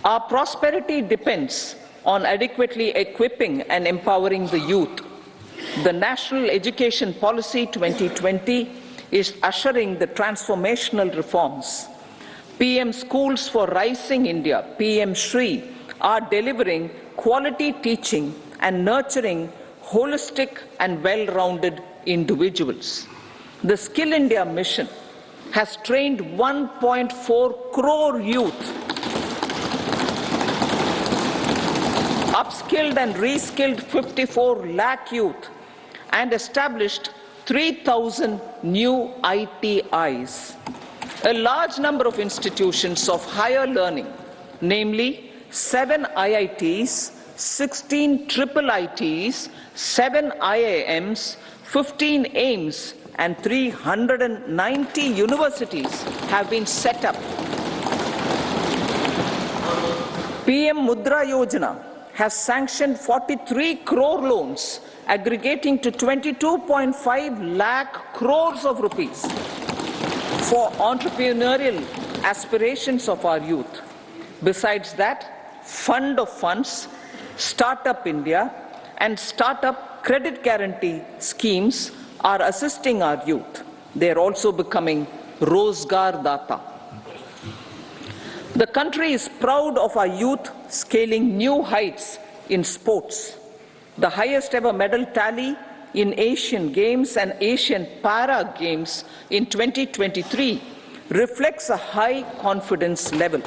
Our prosperity depends on adequately equipping and empowering the youth. The National Education Policy 2020 is ushering the transformational reforms. PM Schools for Rising India, PM Shri, are delivering quality teaching and nurturing holistic and well-rounded individuals. The Skill India mission has trained 1.4 crore youth, upskilled and reskilled 54 lakh youth, and established 3,000 new ITIs. A large number of institutions of higher learning, namely 7 IITs, 16 triple ITs, 7 IIMs, 15 AIMS, and 390 universities have been set up. PM Mudra Yojana has sanctioned 43 crore loans aggregating to 22.5 lakh crores of rupees for entrepreneurial aspirations of our youth. Besides that, Fund of Funds, Startup India, and Startup Credit Guarantee schemes are assisting our youth. They are also becoming Rozgar Data. The country is proud of our youth scaling new heights in sports. The highest ever medal tally in Asian Games and Asian Para Games in 2023 reflects a high confidence level.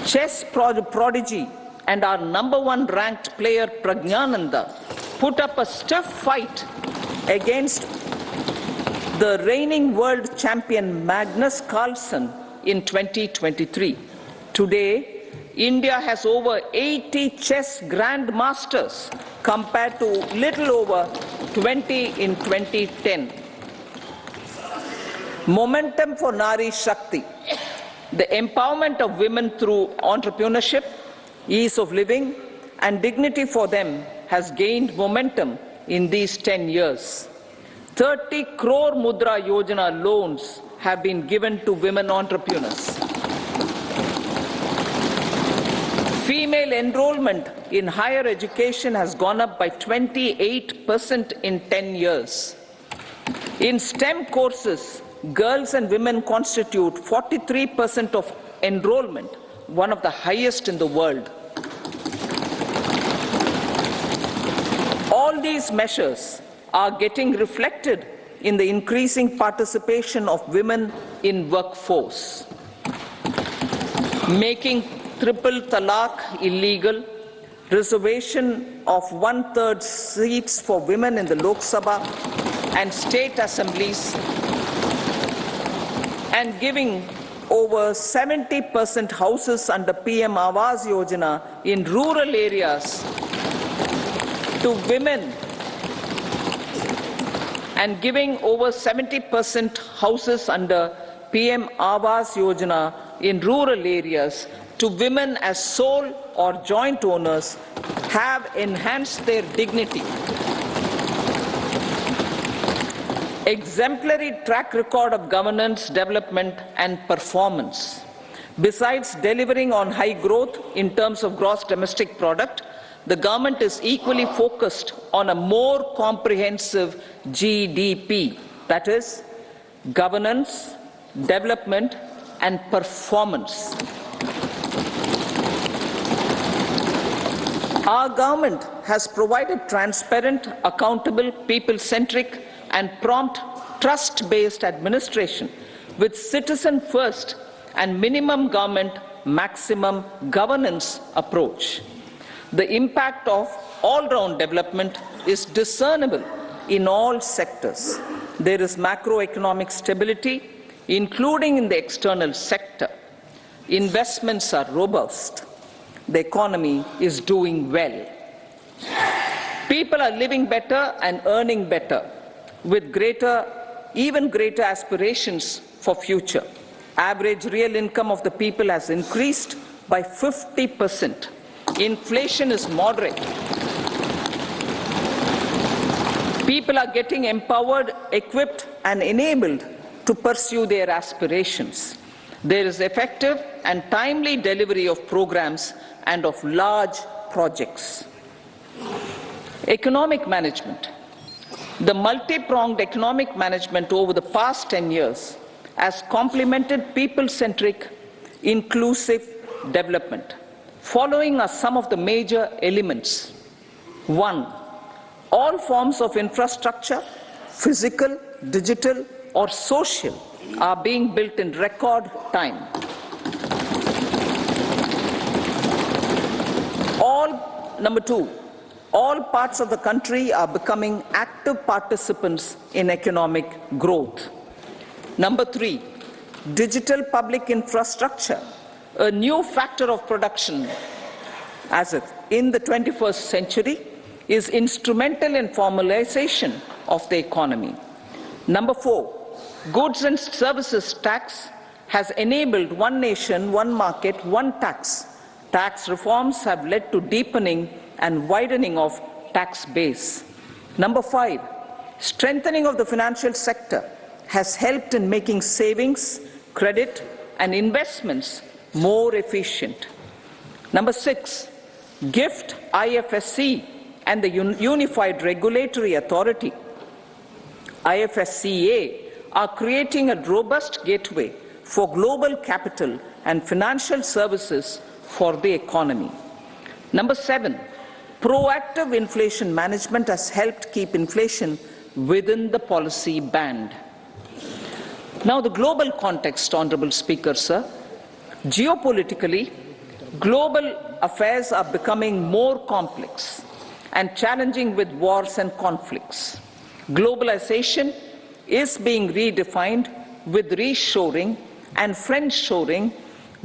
Chess prodigy and our #1 ranked player Pragyananda put up a stiff fight against the reigning world champion Magnus Carlsen in 2023. Today, India has over 80 chess grandmasters compared to little over 20 in 2010. Momentum for Nari Shakti. The empowerment of women through entrepreneurship, ease of living, and dignity for them has gained momentum in these 10 years. 30 crore Mudra Yojana loans have been given to women entrepreneurs. Female enrollment in higher education has gone up by 28% in 10 years. In STEM courses, girls and women constitute 43% of enrollment, one of the highest in the world. All these measures are getting reflected in the increasing participation of women in workforce. Making triple talaq illegal, reservation of 1/3 seats for women in the Lok Sabha and state assemblies, and giving over 70% houses under PM Awas Yojana in rural areas to women, and giving over 70% houses under PM Awas Yojana in rural areas to women as sole or joint owners have enhanced their dignity. Exemplary track record of governance, development, and performance. Besides delivering on high growth in terms of gross domestic product, the government is equally focused on a more comprehensive GDP, that is, governance, development, and performance. Our government has provided transparent, accountable, people-centric, and prompt, trust-based administration with citizen-first and minimum government, maximum governance approach. The impact of all-round development is discernible in all sectors. There is macroeconomic stability, including in the external sector. Investments are robust. The economy is doing well. People are living better and earning better, with even greater aspirations for future. Average real income of the people has increased by 50%. Inflation is moderate. People are getting empowered, equipped, and enabled to pursue their aspirations. There is effective and timely delivery of programs and of large projects. Economic management. The multi-pronged economic management over the past 10 years has complemented people-centric, inclusive development. Following are some of the major elements. 1. All forms of infrastructure, physical, digital, or social, are being built in record time. Number 2, all parts of the country are becoming active participants in economic growth. Number 3, digital public infrastructure, a new factor of production in the 21st century, is instrumental in formalization of the economy. Number 4, goods and services tax has enabled one nation, one market, one tax. Tax reforms have led to deepening and widening of tax base. Number 5, strengthening of the financial sector has helped in making savings, credit, and investments more efficient. Number 6, GIFT, IFSC, and the Unified Regulatory Authority, IFSCA, are creating a robust gateway for global capital and financial services for the economy. Number 7, proactive inflation management has helped keep inflation within the policy band. Now the global context, Honourable Speaker, sir. Geopolitically, global affairs are becoming more complex and challenging with wars and conflicts. Globalization is being redefined with reshoring and friendshoring,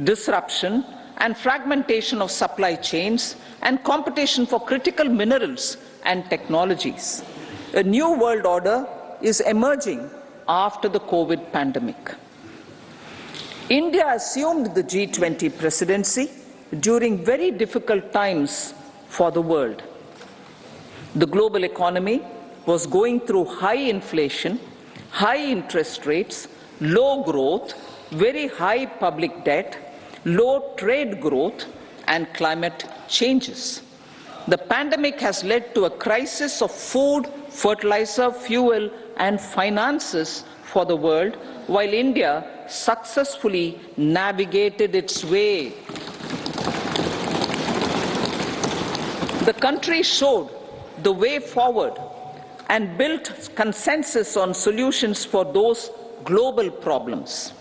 disruption and fragmentation of supply chains and competition for critical minerals and technologies. A new world order is emerging after the COVID pandemic. India assumed the G20 presidency during very difficult times for the world. The global economy was going through high inflation, high interest rates, low growth, very high public debt, low trade growth, and climate changes. The pandemic has led to a crisis of food, fertilizer, fuel, and finances for the world, while India successfully navigated its way. The country showed the way forward and built consensus on solutions for those global problems.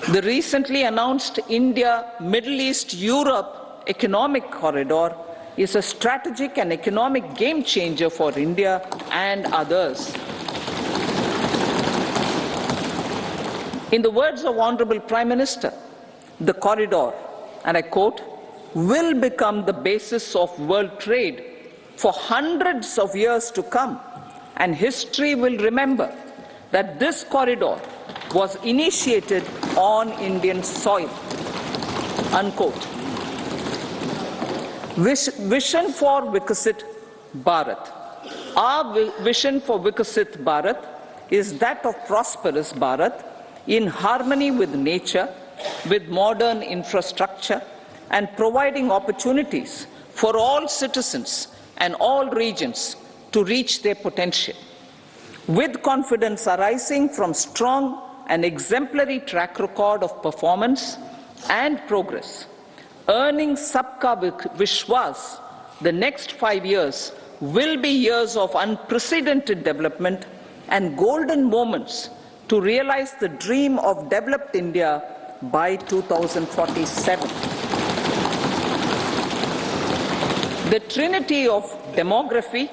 The recently announced India-Middle East-Europe economic corridor is a strategic and economic game changer for India and others. In the words of Honourable Prime Minister, the corridor, and I quote, will become the basis of world trade for hundreds of years to come, and history will remember that this corridor was initiated on Indian soil. Unquote. Vision for Vikasit Bharat. Our vision for Vikasit Bharat is that of prosperous Bharat in harmony with nature, with modern infrastructure, and providing opportunities for all citizens and all regions to reach their potential. With confidence arising from strong and exemplary track record of performance and progress, earning Sabka Vishwas, the next 5 years will be years of unprecedented development and golden moments to realize the dream of developed India by 2047. The trinity of demography,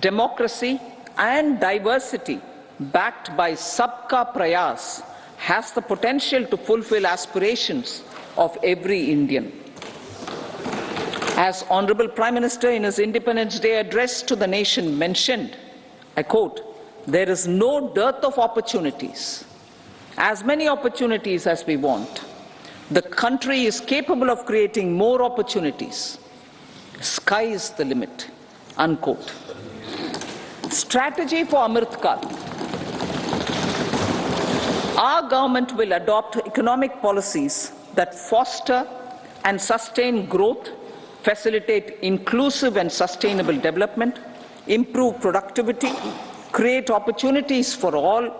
democracy, and diversity, backed by Sabka Prayas, has the potential to fulfill aspirations of every Indian. As Honourable Prime Minister in his Independence Day address to the nation mentioned, I quote, "There is no dearth of opportunities, as many opportunities as we want. The country is capable of creating more opportunities. Sky is the limit." Unquote. Strategy for Amrit Kal. Our government will adopt economic policies that foster and sustain growth, facilitate inclusive and sustainable development, improve productivity, create opportunities for all,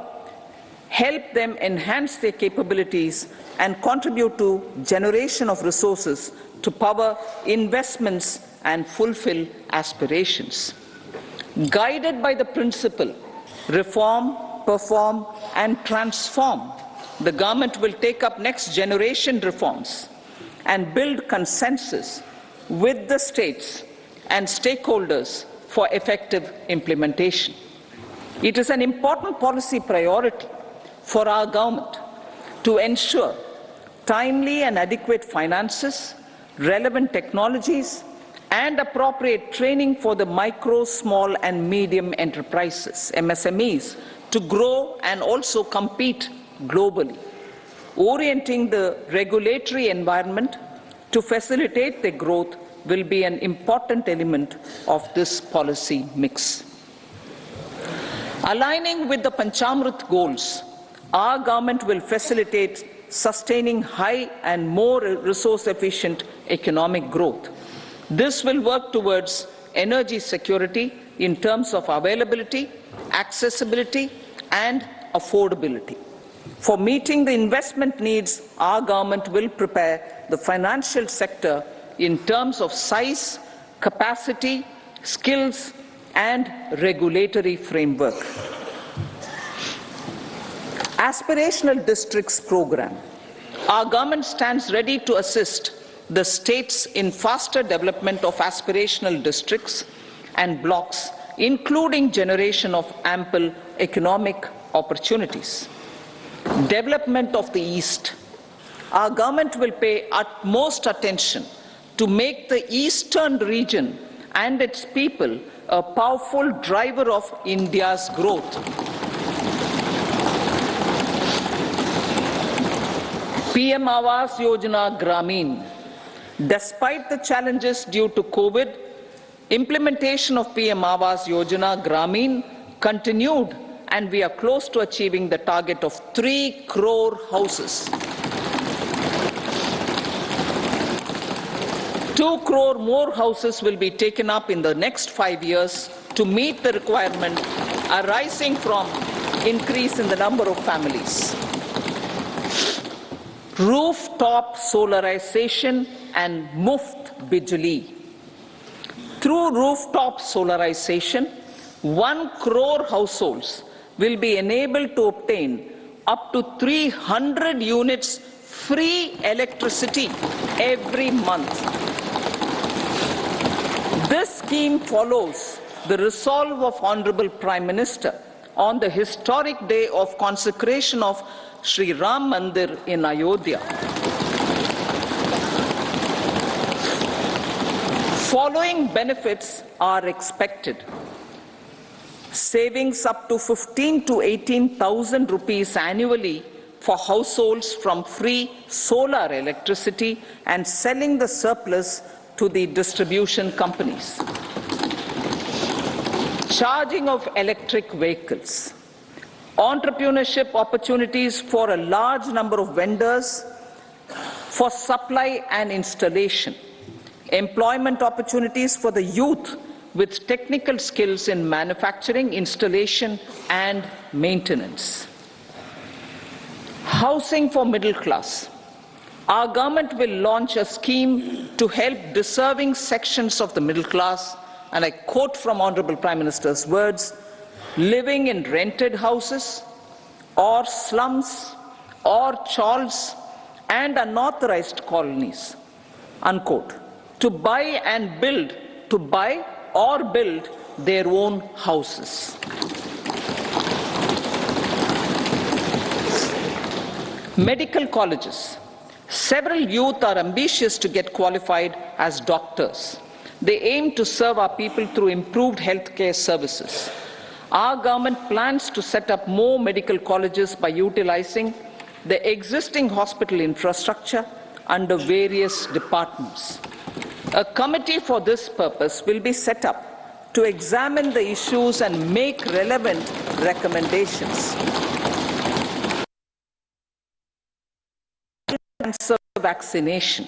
help them enhance their capabilities, and contribute to generation of resources to power investments and fulfill aspirations. Guided by the principle, reform, perform, and transform, the government will take up next generation reforms and build consensus with the states and stakeholders for effective implementation. It is an important policy priority for our government to ensure timely and adequate finances, relevant technologies, and appropriate training for the micro, small, and medium enterprises, MSMEs, to grow and also compete globally. Orienting the regulatory environment to facilitate their growth will be an important element of this policy mix. Aligning with the Panchamrit goals, our government will facilitate sustaining high and more resource-efficient economic growth. This will work towards energy security in terms of availability, accessibility, and affordability. For meeting the investment needs, our government will prepare the financial sector in terms of size, capacity, skills, and regulatory framework. Aspirational Districts Program. Our government stands ready to assist the states in faster development of aspirational districts and blocks, including generation of ample economic opportunities. Development of the East. Our government will pay utmost attention to make the eastern region and its people a powerful driver of India's growth. PM Awas Yojana Gramin. Despite the challenges due to COVID, implementation of PM Awas Yojana Gramin continued, and we are close to achieving the target of 3 crore houses. 2 crore more houses will be taken up in the next 5 years to meet the requirement arising from increase in the number of families. Rooftop solarization and Muft Bijli. Through rooftop solarization, 1 crore households will be enabled to obtain up to 300 units free electricity every month. This scheme follows the resolve of Honorable Prime Minister on the historic day of consecration of Sri Ram Mandir in Ayodhya. Following benefits are expected. Savings up to 15 to 18,000 rupees annually for households from free solar electricity and selling the surplus to the distribution companies. Charging of electric vehicles. Entrepreneurship opportunities for a large number of vendors for supply and installation. Employment opportunities for the youth with technical skills in manufacturing, installation, and maintenance. Housing for middle class. Our government will launch a scheme to help deserving sections of the middle class, and I quote from Honorable Prime Minister's words, living in rented houses or slums or chawls and unauthorized colonies, unquote, to buy or build their own houses. Medical colleges. Several youth are ambitious to get qualified as doctors. They aim to serve our people through improved healthcare services. Our government plans to set up more medical colleges by utilizing the existing hospital infrastructure under various departments. A committee for this purpose will be set up to examine the issues and make relevant recommendations. cancer vaccination.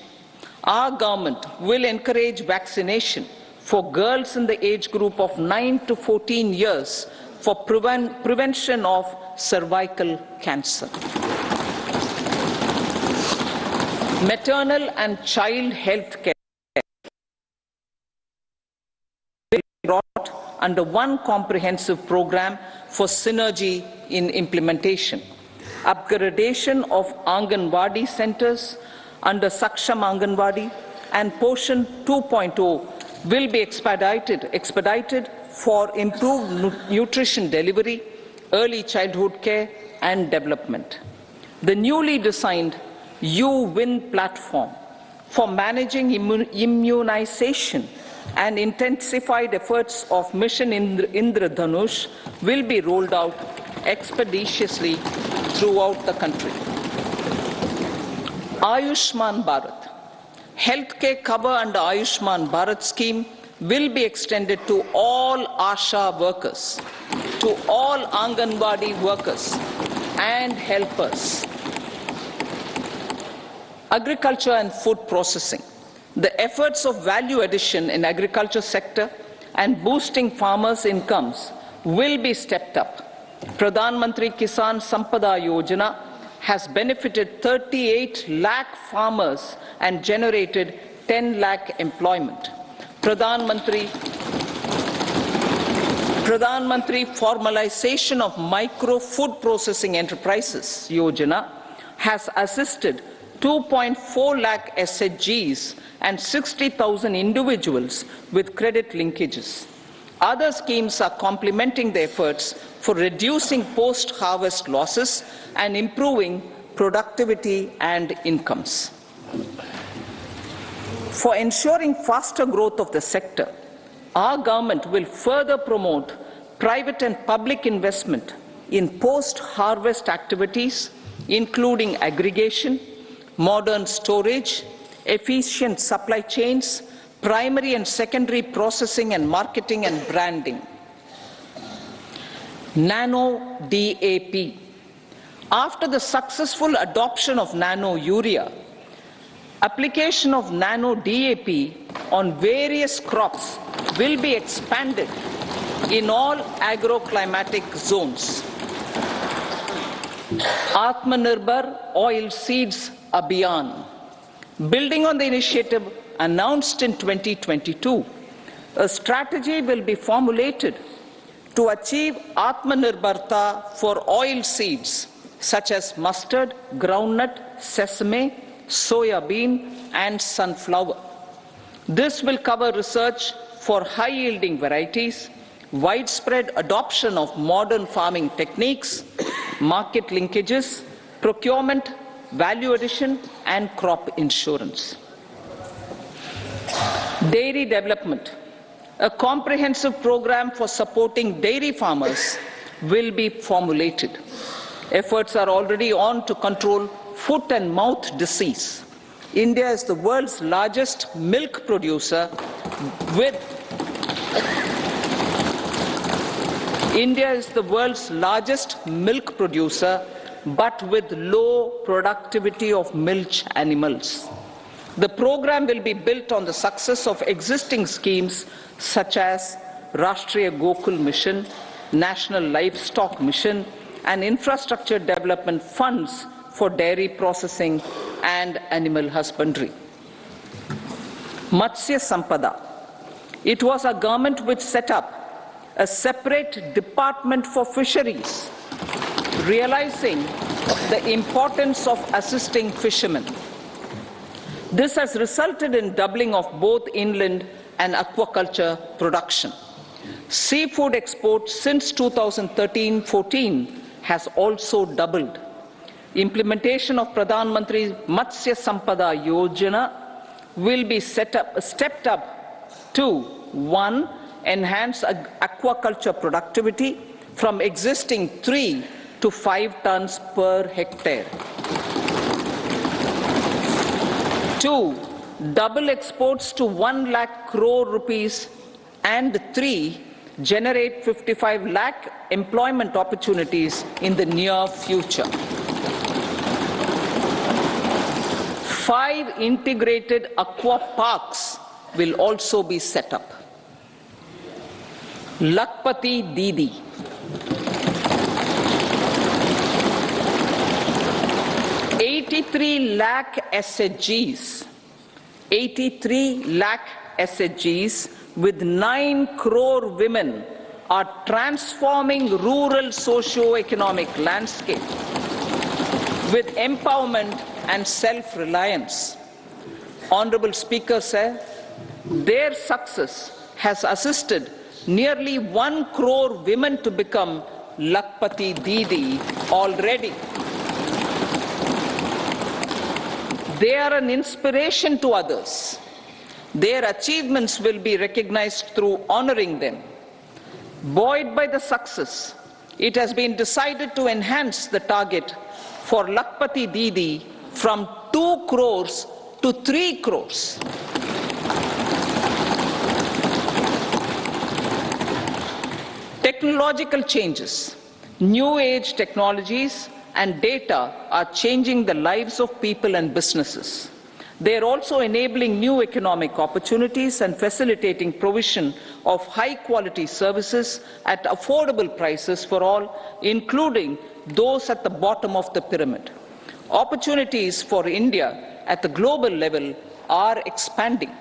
Our government will encourage vaccination for girls in the age group of 9 to 14 years for prevention of cervical cancer. Maternal and child health care will be brought under one comprehensive program for synergy in implementation. Upgradation of Anganwadi centers under Saksham Anganwadi and Poshan 2.0 will be expedited for improved nutrition delivery, early childhood care and development. The newly designed U-Win platform for managing immunization and intensified efforts of Mission Indradhanush will be rolled out expeditiously throughout the country. Ayushman Bharat. Healthcare cover under Ayushman Bharat scheme will be extended to all ASHA workers, to all Anganwadi workers and helpers. Agriculture and food processing. The efforts of value addition in agriculture sector and boosting farmers' incomes will be stepped up. Pradhan Mantri Kisan Sampada Yojana has benefited 38 lakh farmers and generated 10 lakh employment. Pradhan Mantri Formalization of Micro Food Processing Enterprises Yojana has assisted 2.4 lakh SHGs and 60,000 individuals with credit linkages. Other schemes are complementing the efforts for reducing post-harvest losses and improving productivity and incomes. For ensuring faster growth of the sector, our government will further promote private and public investment in post-harvest activities, including aggregation, modern storage, efficient supply chains, primary and secondary processing and marketing and branding. Nano DAP. After the successful adoption of nano urea, application of nano DAP on various crops will be expanded in all agroclimatic zones. Atmanirbhar Oil Seeds Abhiyan. Building on the initiative announced in 2022, a strategy will be formulated to achieve Atmanirbharta for oil seeds such as mustard, groundnut, sesame, soya bean and sunflower. This will cover research for high-yielding varieties, widespread adoption of modern farming techniques, market linkages, procurement, value addition and crop insurance. Dairy development. A comprehensive program for supporting dairy farmers will be formulated. Efforts are already on to control foot and mouth disease. India is the world's largest milk producer but with low productivity of milch animals. The program will be built on the success of existing schemes such as Rashtriya Gokul Mission, National Livestock Mission, and infrastructure development funds for dairy processing and animal husbandry. Matsya Sampada. It was our government which set up a separate department for fisheries, realizing the importance of assisting fishermen. This has resulted in doubling of both inland and aquaculture production. Seafood exports since 2013-14 has also doubled. Implementation of Pradhan Mantri Matsya Sampada Yojana will be stepped up to 1. Enhance aquaculture productivity from existing 3 to 5 tons per hectare. 2. Double exports to 1 lakh crore rupees, and 3. Generate 55 lakh employment opportunities in the near future. 5 integrated aqua parks will also be set up. Lakpati Didi. 83 lakh SHGs. 83 lakh SHGs with 9 crore women are transforming rural socio-economic landscape with empowerment and self-reliance. Honorable Speaker sir, their success has assisted nearly 1 crore women to become Lakpati Didi already. They are an inspiration to others. Their achievements will be recognized through honoring them. Buoyed by the success, it has been decided to enhance the target for Lakpati Didi from 2 crores to 3 crores. Technological changes, new age technologies and data are changing the lives of people and businesses. They are also enabling new economic opportunities and facilitating provision of high-quality services at affordable prices for all, including those at the bottom of the pyramid. Opportunities for India at the global level are expanding.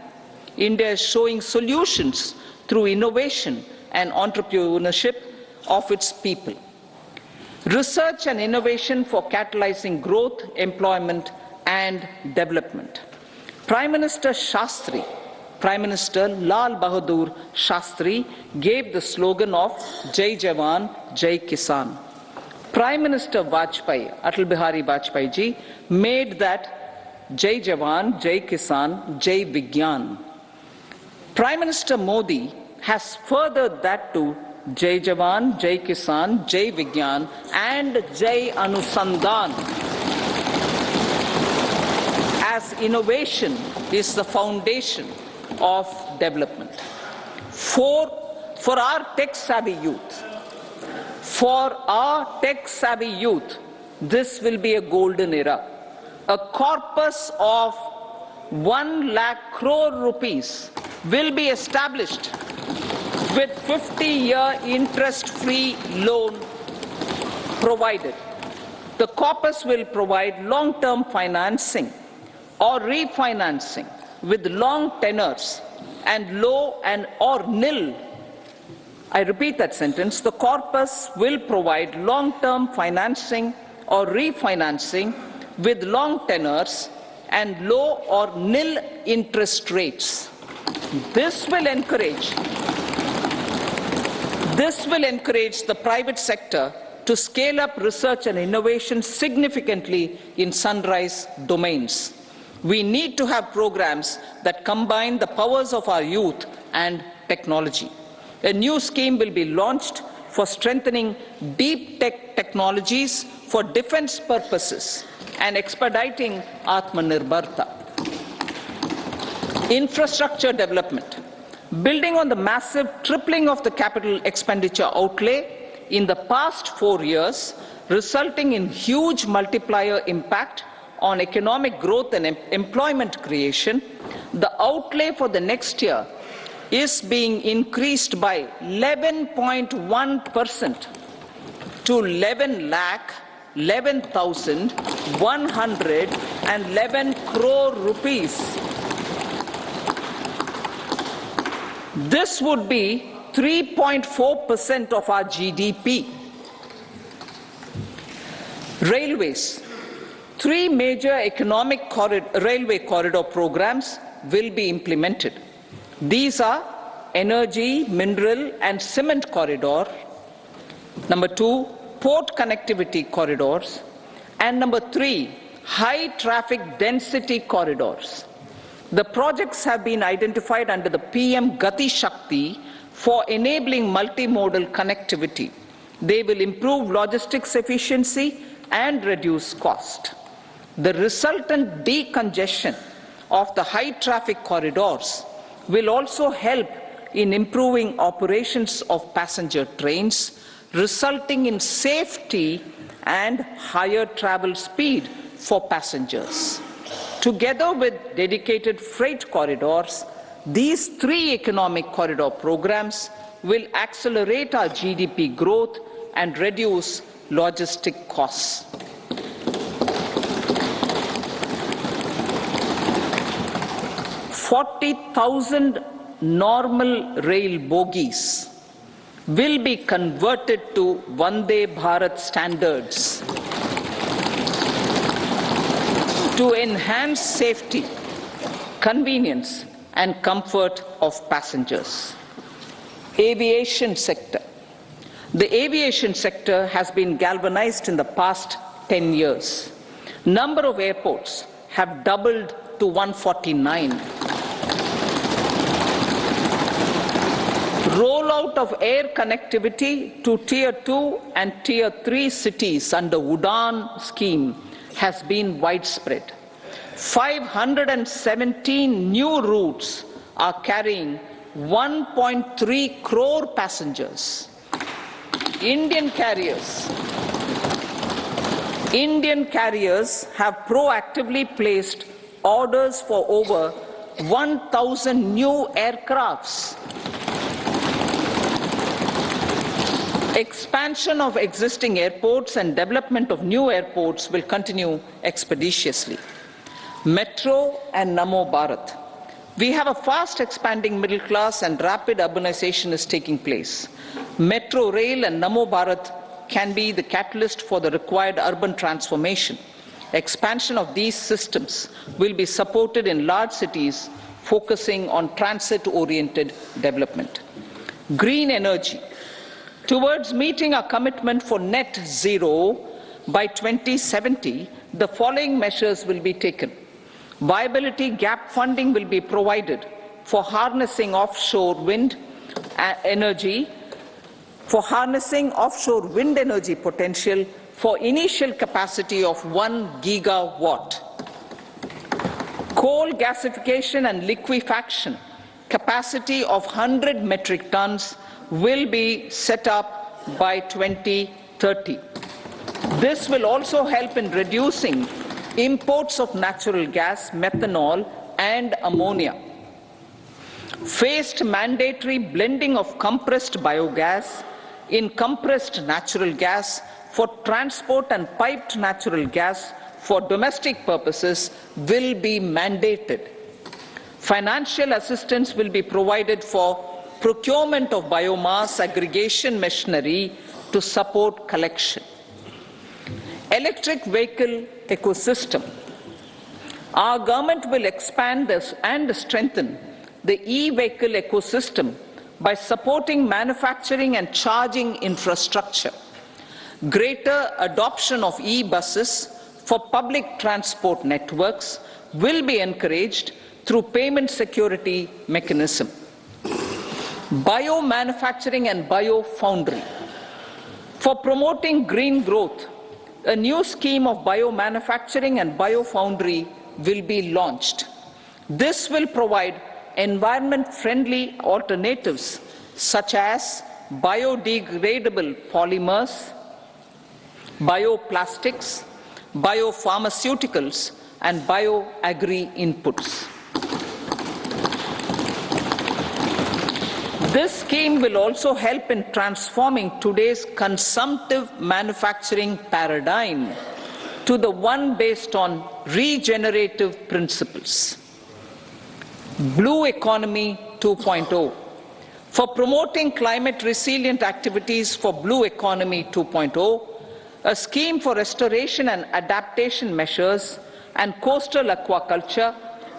India is showing solutions through innovation and entrepreneurship of its people. Research and innovation for catalyzing growth, employment, and development. Prime Minister Shastri, Prime Minister Lal Bahadur Shastri gave the slogan of Jai Jawan, Jai Kisan. Prime Minister Vajpayee, Atal Bihari Vajpayee ji, made that Jai Jawan, Jai Kisan, Jai Vigyan. Prime Minister Modi has furthered that to Jai Jawan, Jai Kisan, Jai Vigyan and Jai Anusandhan, as innovation is the foundation of development. For our tech-savvy youth, this will be a golden era. A corpus of 1 lakh crore rupees will be established with 50-year interest-free loan provided. The corpus will provide long-term financing or refinancing with long tenors and low and or nil. I repeat that sentence. The corpus will provide long-term financing or refinancing with long tenors and low or nil interest rates. This will encourage the private sector to scale up research and innovation significantly in sunrise domains. We need to have programs that combine the powers of our youth and technology. A new scheme will be launched for strengthening deep tech technologies for defense purposes and expediting Atmanirbharta. Infrastructure development. Building on the massive tripling of the capital expenditure outlay in the past 4 years, resulting in huge multiplier impact on economic growth and employment creation, the outlay for the next year is being increased by 11.1% to 11,11,111 crore rupees. This would be 3.4% of our GDP. Railways. 3 major economic railway corridor programs will be implemented. These are energy, mineral and cement corridor. Number 2, port connectivity corridors. And number 3, high traffic density corridors. The projects have been identified under the PM Gati Shakti for enabling multimodal connectivity. They will improve logistics efficiency and reduce cost. The resultant decongestion of the high traffic corridors will also help in improving operations of passenger trains, resulting in safety and higher travel speed for passengers. Together with dedicated freight corridors, these 3 economic corridor programs will accelerate our GDP growth and reduce logistic costs. "40,000 normal rail bogies will be converted to Vande Bharat standards to enhance safety, convenience and comfort of passengers." Aviation sector. The aviation sector has been galvanized in the past 10 years. Number of airports have doubled to 149. Rollout of air connectivity to Tier 2 and Tier 3 cities under UDAN scheme has been widespread. 517 new routes are carrying 1.3 crore passengers. Indian carriers have proactively placed orders for over 1,000 new aircrafts. Expansion of existing airports and development of new airports will continue expeditiously. Metro and Namo Bharat. We have a fast expanding middle class and rapid urbanization is taking place. Metro rail and Namo Bharat can be the catalyst for the required urban transformation. Expansion of these systems will be supported in large cities, focusing on transit-oriented development. Green energy. Towards meeting our commitment for net zero by 2070, the following measures will be taken. Viability gap funding will be provided for harnessing offshore wind energy potential for initial capacity of 1 gigawatt. Coal gasification and liquefaction capacity of 100 metric tons will be set up by 2030. This will also help in reducing imports of natural gas, methanol and ammonia. Phased mandatory blending of compressed biogas in compressed natural gas for transport and piped natural gas for domestic purposes will be mandated. Financial assistance will be provided for procurement of biomass aggregation machinery to support collection. Electric vehicle ecosystem. Our government will expand this and strengthen the e-vehicle ecosystem by supporting manufacturing and charging infrastructure. Greater adoption of e-buses for public transport networks will be encouraged through payment security mechanism. Biomanufacturing and biofoundry. For promoting green growth, a new scheme of biomanufacturing and biofoundry will be launched. This will provide environment-friendly alternatives such as biodegradable polymers, bioplastics, biopharmaceuticals, and bioagri inputs. This scheme will also help in transforming today's consumptive manufacturing paradigm to the one based on regenerative principles. Blue Economy 2.0. For promoting climate-resilient activities for Blue Economy 2.0, a scheme for restoration and adaptation measures and coastal aquaculture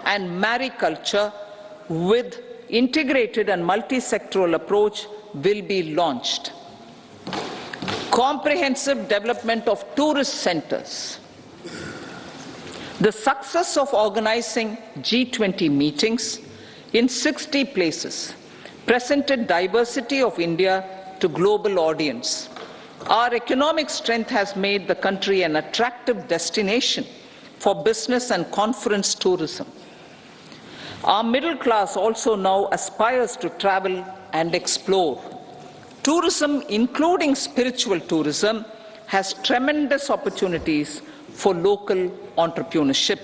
and mariculture with integrated and multi-sectoral approach will be launched. Comprehensive development of tourist centers. The success of organizing G20 meetings in 60 places presented diversity of India to global audience. Our economic strength has made the country an attractive destination for business and conference tourism. Our middle class also now aspires to travel and explore. Tourism, including spiritual tourism, has tremendous opportunities for local entrepreneurship.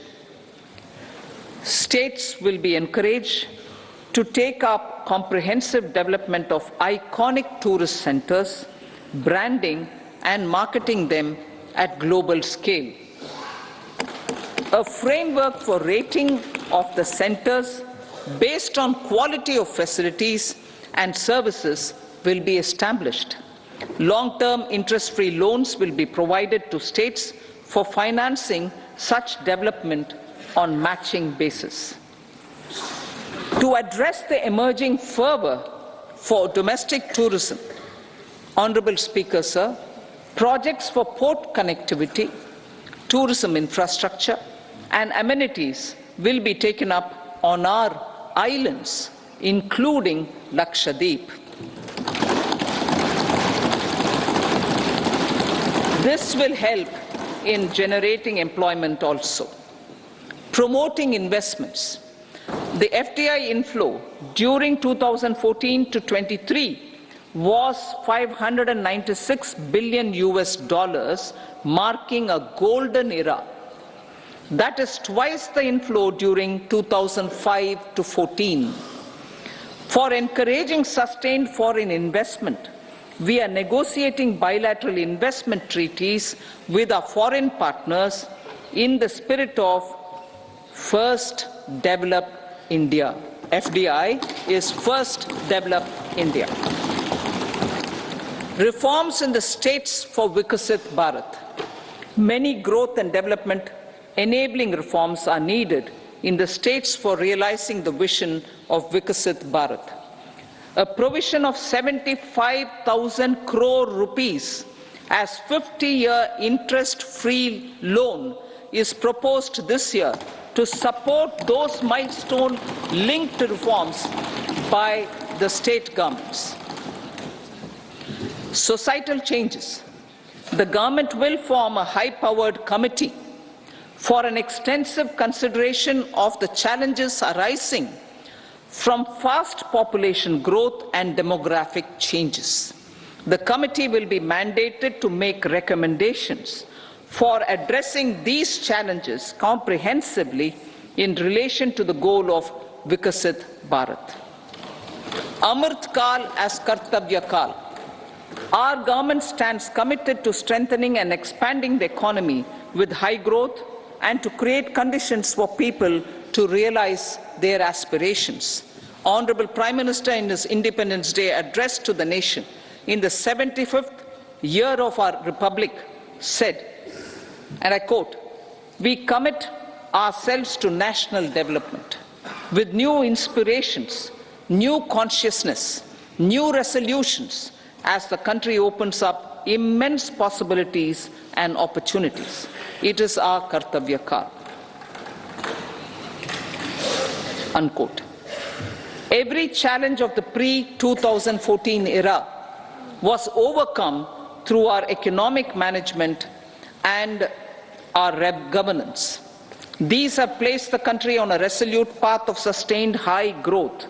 States will be encouraged to take up comprehensive development of iconic tourist centers, branding and marketing them at global scale. A framework for rating of the centers based on quality of facilities and services will be established. Long-term interest-free loans will be provided to states for financing such development on matching basis. To address the emerging fervor for domestic tourism, Honorable Speaker, sir, projects for port connectivity, tourism infrastructure and amenities will be taken up on our islands, including Lakshadweep. This will help in generating employment also. Promoting investments. The FDI inflow during 2014 to 23 was $596 billion, marking a golden era. That is twice the inflow during 2005 to 14. For encouraging sustained foreign investment, we are negotiating bilateral investment treaties with our foreign partners in the spirit of First Develop India. FDI is First Develop India. Reforms in the states for Vikasit Bharat. Many growth and development enabling reforms are needed in the states for realizing the vision of Vikasit Bharat. A provision of 75,000 crore rupees as 50-year interest-free loan is proposed this year to support those milestone-linked reforms by the state governments. Societal changes. The government will form a high-powered committee for an extensive consideration of the challenges arising from fast population growth and demographic changes. The committee will be mandated to make recommendations for addressing these challenges comprehensively in relation to the goal of Vikasit Bharat. Amrit Kal as Kartavya Kal. Our government stands committed to strengthening and expanding the economy with high growth and to create conditions for people to realize their aspirations. Honorable Prime Minister, in his Independence Day address to the nation in the 75th year of our Republic, said, and I quote, "We commit ourselves to national development with new inspirations, new consciousness, new resolutions as the country opens up immense possibilities and opportunities. It is our Kartavya Kal." Unquote. Every challenge of the pre-2014 era was overcome through our economic management and our governance. These have placed the country on a resolute path of sustained high growth.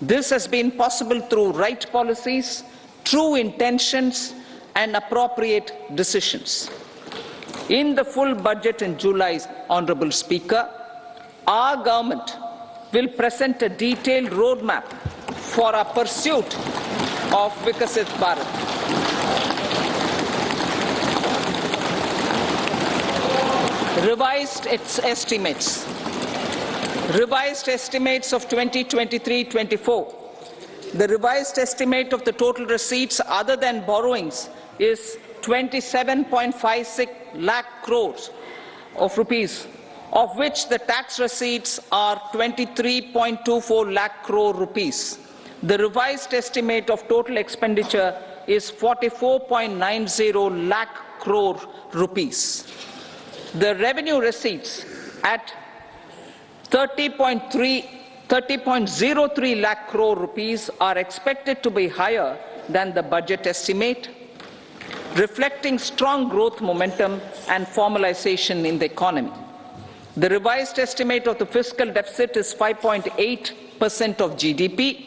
This has been possible through right policies, true intentions, and appropriate decisions. In the full budget in July, Honorable Speaker, our government will present a detailed roadmap for our pursuit of Vikasit Bharat. Revised estimates. Revised estimates of 2023-24. The revised estimate of the total receipts other than borrowings is 27.56 lakh crores of rupees, of which the tax receipts are 23.24 lakh crore rupees. The revised estimate of total expenditure is 44.90 lakh crore rupees. The revenue receipts at 30.03 lakh crore rupees are expected to be higher than the budget estimate, reflecting strong growth momentum and formalization in the economy. The revised estimate of the fiscal deficit is 5.8% of GDP,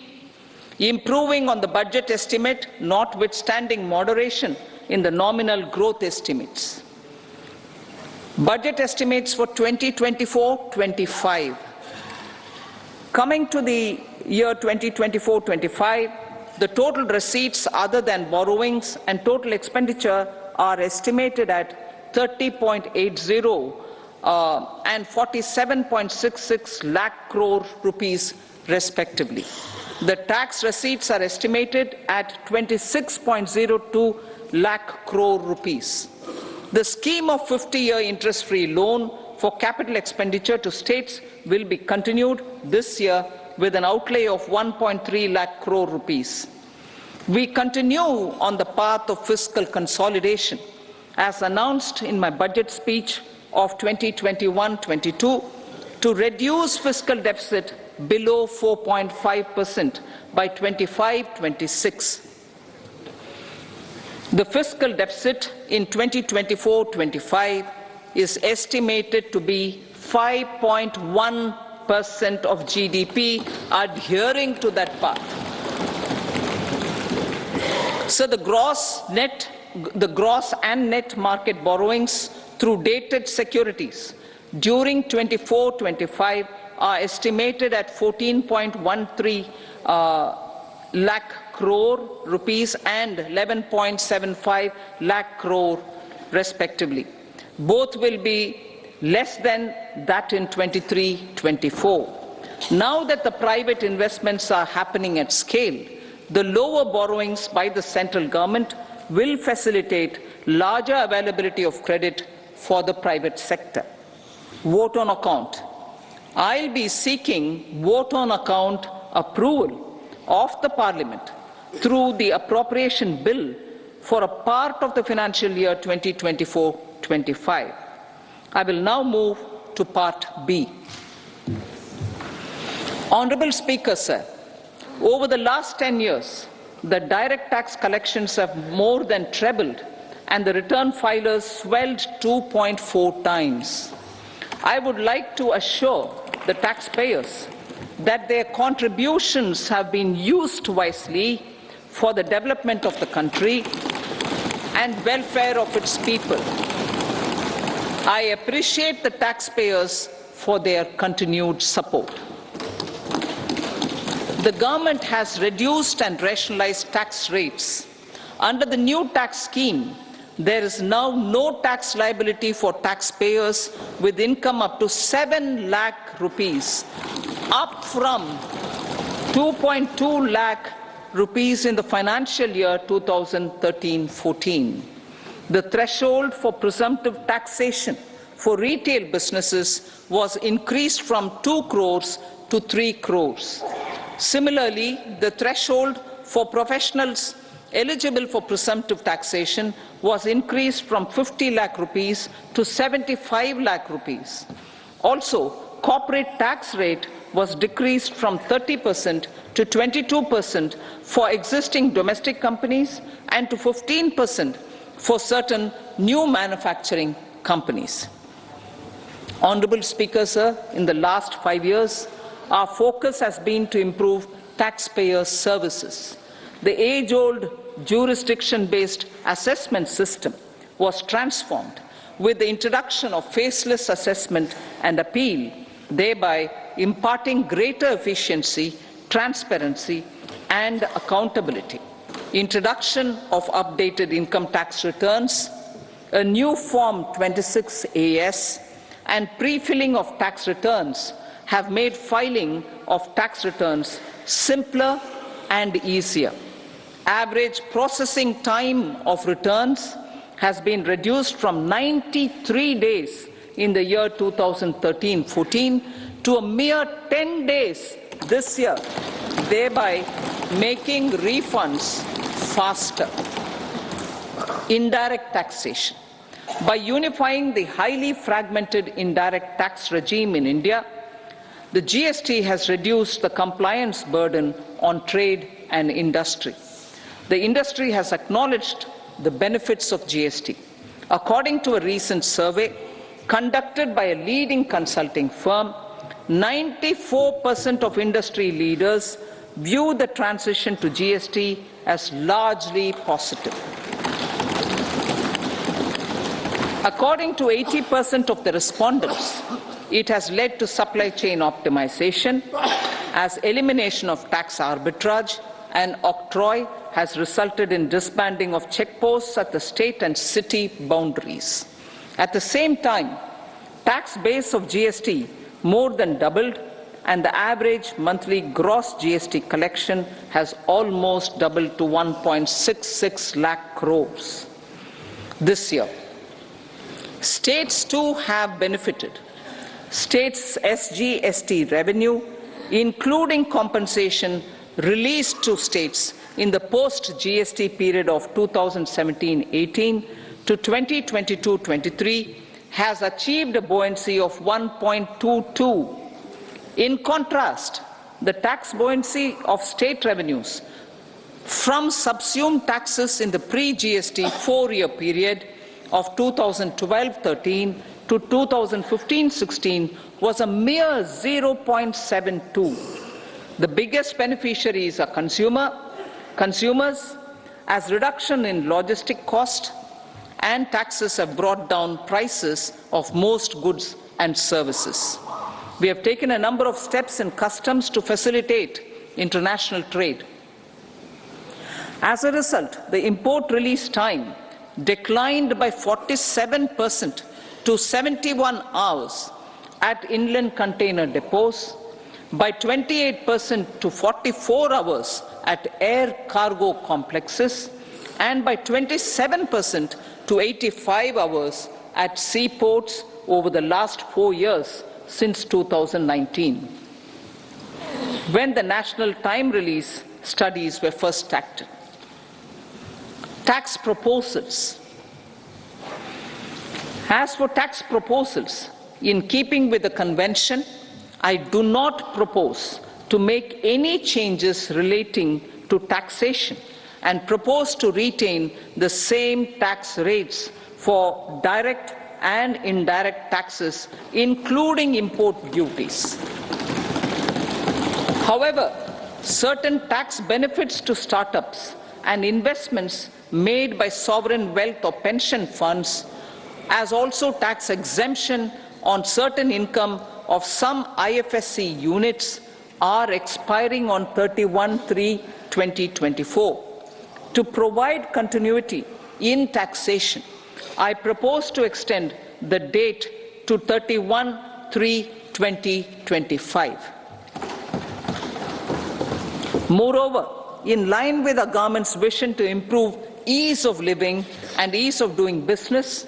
improving on the budget estimate, notwithstanding moderation in the nominal growth estimates. Budget estimates for 2024-25. Coming to the year 2024-25, the total receipts other than borrowings and total expenditure are estimated at 30.80 and 47.66 lakh crore rupees respectively. The tax receipts are estimated at 26.02 lakh crore rupees. The scheme of 50-year interest-free loan for capital expenditure to states will be continued this year with an outlay of 1.3 lakh crore rupees. We continue on the path of fiscal consolidation, as announced in my budget speech of 2021-22, to reduce fiscal deficit below 4.5% by 25-26. The fiscal deficit in 2024-25 is estimated to be 5.1% of GDP, adhering to that path. So the gross and net market borrowings through dated securities during 24-25 are estimated at 14.13 lakh crore rupees and 11.75 lakh crore respectively. Both will be less than that in 23-24. Now that the private investments are happening at scale, the lower borrowings by the central government will facilitate larger availability of credit for the private sector. Vote on account. I'll be seeking vote on account approval of the Parliament through the appropriation bill for a part of the financial year 2024-25. I will now move to Part B. Honourable Speaker, sir, over the last 10 years, the direct tax collections have more than trebled and the return filers swelled 2.4 times. I would like to assure the taxpayers that their contributions have been used wisely for the development of the country and welfare of its people. I appreciate the taxpayers for their continued support. The government has reduced and rationalized tax rates. Under the new tax scheme, there is now no tax liability for taxpayers with income up to 7 lakh rupees, up from 2.2 lakh rupees in the financial year 2013-14. The threshold for presumptive taxation for retail businesses was increased from 2 crores to 3 crores. Similarly, the threshold for professionals eligible for presumptive taxation was increased from 50 lakh rupees to 75 lakh rupees. Also, corporate tax rate was decreased from 30% to 22% for existing domestic companies and to 15% for certain new manufacturing companies. Honourable Speaker, sir, in the last 5 years, our focus has been to improve taxpayer services. The age-old jurisdiction-based assessment system was transformed with the introduction of faceless assessment and appeal, thereby imparting greater efficiency, transparency, and accountability. Introduction of updated income tax returns, a new Form 26AS, and pre-filling of tax returns have made filing of tax returns simpler and easier. Average processing time of returns has been reduced from 93 days in the year 2013-14 to a mere 10 days this year, thereby making refunds faster. Indirect taxation. By unifying the highly fragmented indirect tax regime in India, the GST has reduced the compliance burden on trade and industry. The industry has acknowledged the benefits of GST. According to a recent survey conducted by a leading consulting firm, 94% of industry leaders view the transition to GST as largely positive. According to 80% of the respondents, it has led to supply chain optimization as elimination of tax arbitrage and octroi has resulted in disbanding of checkposts at the state and city boundaries. At the same time, tax base of GST more than doubled, and the average monthly gross GST collection has almost doubled to 1.66 lakh crores this year. States too have benefited. States' SGST revenue, including compensation released to states in the post-GST period of 2017-18 to 2022-23, has achieved a buoyancy of 1.22. In contrast, the tax buoyancy of state revenues from subsumed taxes in the pre-GST four-year period of 2012-13 to 2015-16 was a mere 0.72. The biggest beneficiaries are consumers, as reduction in logistic cost and taxes have brought down prices of most goods and services. We have taken a number of steps in customs to facilitate international trade. As a result, the import release time declined by 47% to 71 hours at inland container depots, by 28% to 44 hours at air cargo complexes, and by 27% to 85 hours at seaports over the last 4 years since 2019, when the national time release studies were first acted. Tax proposals. As for tax proposals, in keeping with the convention, I do not propose to make any changes relating to taxation and propose to retain the same tax rates for direct and indirect taxes, including import duties. However, certain tax benefits to startups and investments made by sovereign wealth or pension funds, as also tax exemption on certain income of some IFSC units, are expiring on 31/3/2024. To provide continuity in taxation, I propose to extend the date to 31/3/2025. Moreover, in line with our government's vision to improve ease of living and ease of doing business,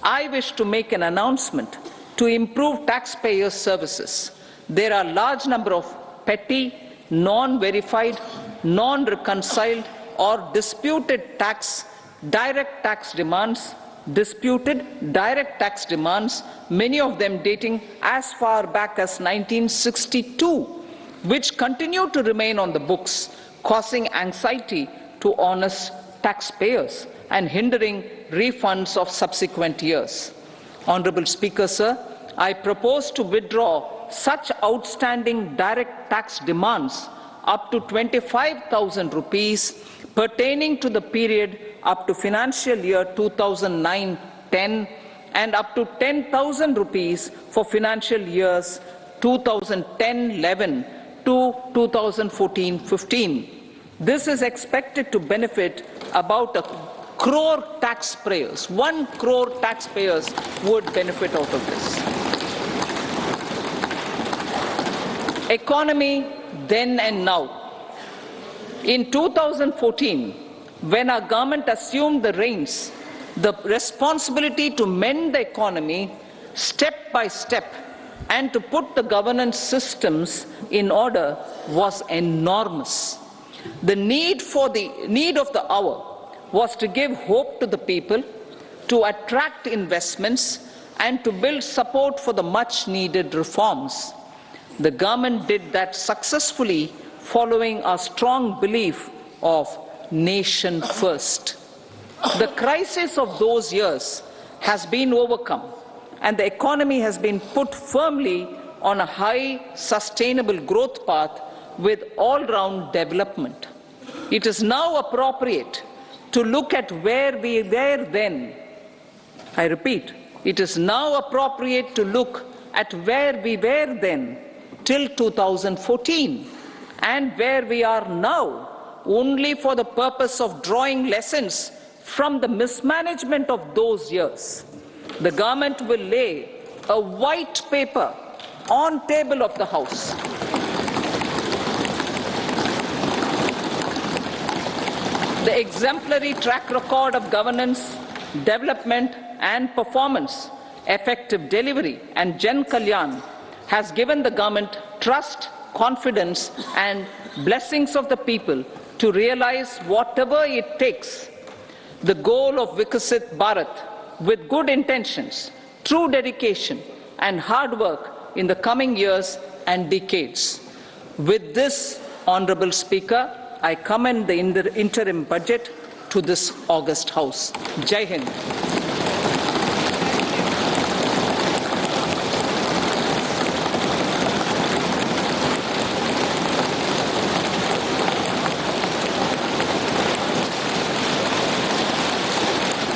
I wish to make an announcement to improve taxpayer services. There are a large number of petty, non-verified, non-reconciled or disputed direct tax demands, many of them dating as far back as 1962, which continue to remain on the books, causing anxiety to honest taxpayers and hindering refunds of subsequent years. Honourable Speaker, sir, I propose to withdraw such outstanding direct tax demands up to 25,000 rupees pertaining to the period up to financial year 2009-10 and up to 10,000 rupees for financial years 2010-11 to 2014-15. This is expected to benefit about 1 crore taxpayers. 1 crore taxpayers would benefit out of this. Economy then and now. In 2014, when our government assumed the reins, the responsibility to mend the economy step by step and to put the governance systems in order was enormous. The need of the hour was to give hope to the people, to attract investments, and to build support for the much-needed reforms. The government did that successfully, following a strong belief of nation first. The crisis of those years has been overcome, and the economy has been put firmly on a high, sustainable growth path with all-round development. It is now appropriate to look at where we were then. I repeat, it is now appropriate to look at where we were then, till 2014, and where we are now only for the purpose of drawing lessons from the mismanagement of those years. The government will lay a white paper on table of the House. The exemplary track record of governance, development and performance, effective delivery and Jan Kalyan has given the government trust, confidence and blessings of the people to realize whatever it takes. The goal of Vikasit Bharat with good intentions, true dedication and hard work in the coming years and decades. With this, Honourable Speaker, I commend the interim budget to this august House. Jai Hind.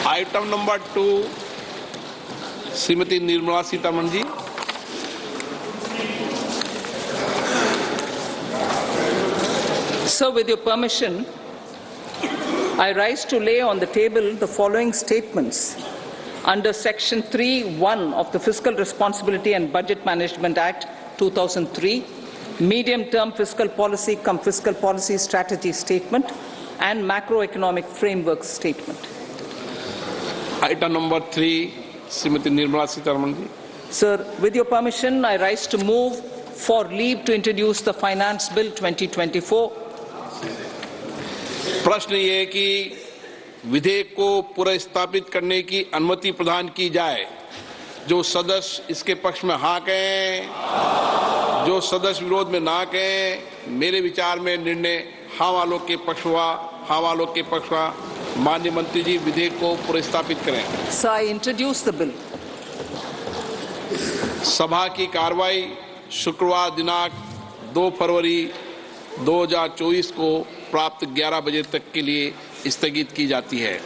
Item number 2, Srimati Nirmala Sitharaman ji. So, with your permission, I rise to lay on the table the following statements under Section 3(1) of the Fiscal Responsibility and Budget Management Act 2003, Medium-Term Fiscal Policy cum Fiscal Policy Strategy Statement and Macroeconomic Framework Statement. Item number 3, Srimati Nirmala Sitharaman ji. Sir, with your permission, I rise to move for leave to introduce the Finance Bill 2024. प्रश्न ये है कि विधेयक को पुनर्स्थापित करने की अनुमति प्रदान की जाए। जो सदस्य इसके पक्ष में हाँ कहें, जो सदस्य विरोध में ना कहें, मेरे विचार में निर्णय हाँ वालों के पक्ष हुआ, हाँ वालों के पक्ष हुआ। माननीय मंत्री जी विधेयक को पुनर्स्थापित करें। So I introduce the bill. सभा की कार्रवाई शुक्रवार दिनांक 2 फरवरी 2024 को प्राप्त 11 बजे तक के लिए स्थगित की जाती है।